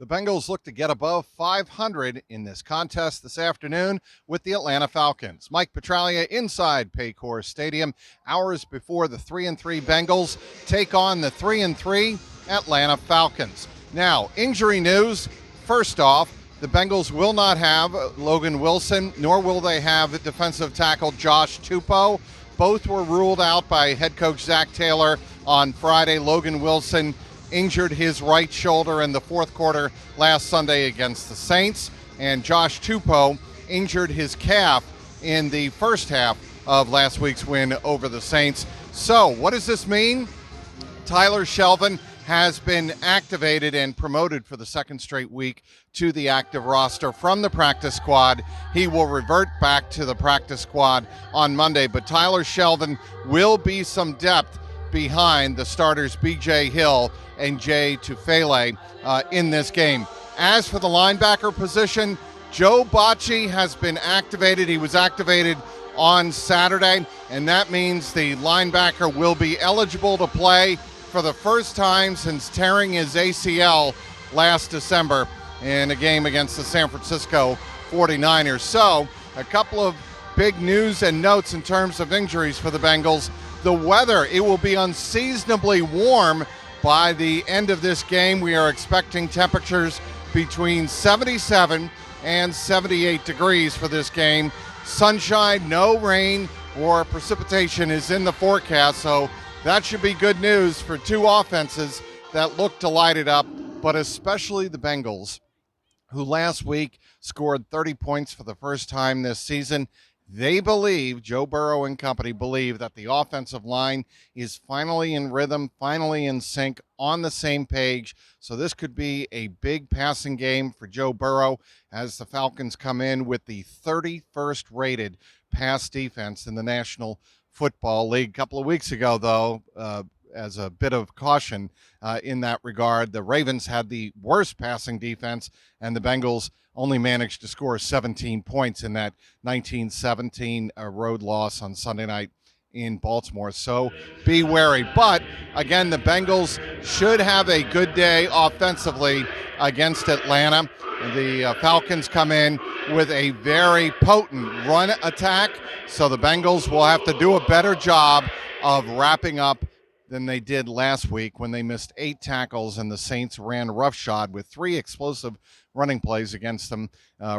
The Bengals look to get above 500 in this contest this afternoon with the Atlanta Falcons. Mike Petraglia inside Paycor Stadium, hours before the 3-3 Bengals take on the 3-3 Atlanta Falcons. Now, injury news. First off, the Bengals will not have Logan Wilson, nor will they have defensive tackle Josh Tupou. Both were ruled out by head coach Zach Taylor on Friday. Logan Wilson injured his right shoulder in the fourth quarter last Sunday against the Saints, and Josh Tupou injured his calf in the first half of last week's win over the Saints. So what does this mean? Tyler Shelvin has been activated and promoted for the second straight week to the active roster from the practice squad. He will revert back to the practice squad on Monday, but Tyler Shelvin will be some depth behind the starters B.J. Hill and Jay Tufele in this game. As for the linebacker position, Joe Bocci has been activated. He was activated on Saturday, and that means the linebacker will be eligible to play for the first time since tearing his ACL last December in a game against the San Francisco 49ers. So, a couple of big news and notes in terms of injuries for the Bengals. The weather, it will be unseasonably warm by the end of this game. We are expecting temperatures between 77 and 78 degrees for this game. Sunshine, no rain or precipitation is in the forecast, so that should be good news for two offenses that look to light it up, but especially the Bengals, who last week scored 30 points for the first time this season. They believe, Joe Burrow and company believe, that the offensive line is finally in rhythm, finally in sync, on the same page. So this could be a big passing game for Joe Burrow as the Falcons come in with the 31st rated pass defense in the National Football League. A couple of weeks ago, though, as a bit of caution in that regard, the Ravens had the worst passing defense, and the Bengals only managed to score 17 points in that 19-17 road loss on Sunday night in Baltimore. So be wary. But, again, the Bengals should have a good day offensively against Atlanta. The Falcons come in with a very potent run attack, so the Bengals will have to do a better job of wrapping up than they did last week when they missed 8 tackles and the Saints ran roughshod with 3 explosive running plays against them,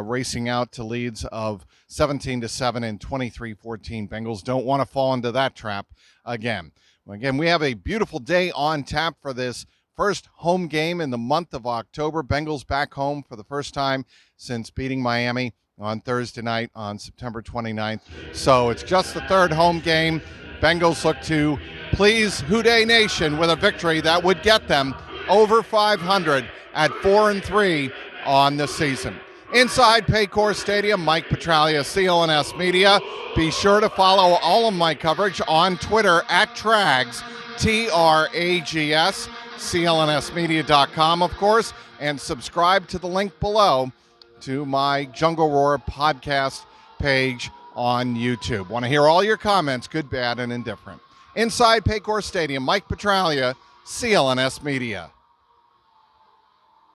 racing out to leads of 17-7 and 23-14. Bengals don't want to fall into that trap again. Again, we have a beautiful day on tap for this first home game in the month of October. Bengals back home for the first time since beating Miami on Thursday night on September 29th. So it's just the third home game. Bengals look to please Houday Nation with a victory that would get them over 500 at 4-3 on the season. Inside Paycor Stadium, Mike Petraglia, CLNS Media. Be sure to follow all of my coverage on Twitter at Trags, Trags, CLNSmedia.com, of course, and subscribe to the link below to my Jungle Roar podcast page on YouTube. Want to hear all your comments, good, bad, and indifferent. Inside Paycor Stadium, Mike Petraglia, CLNS Media.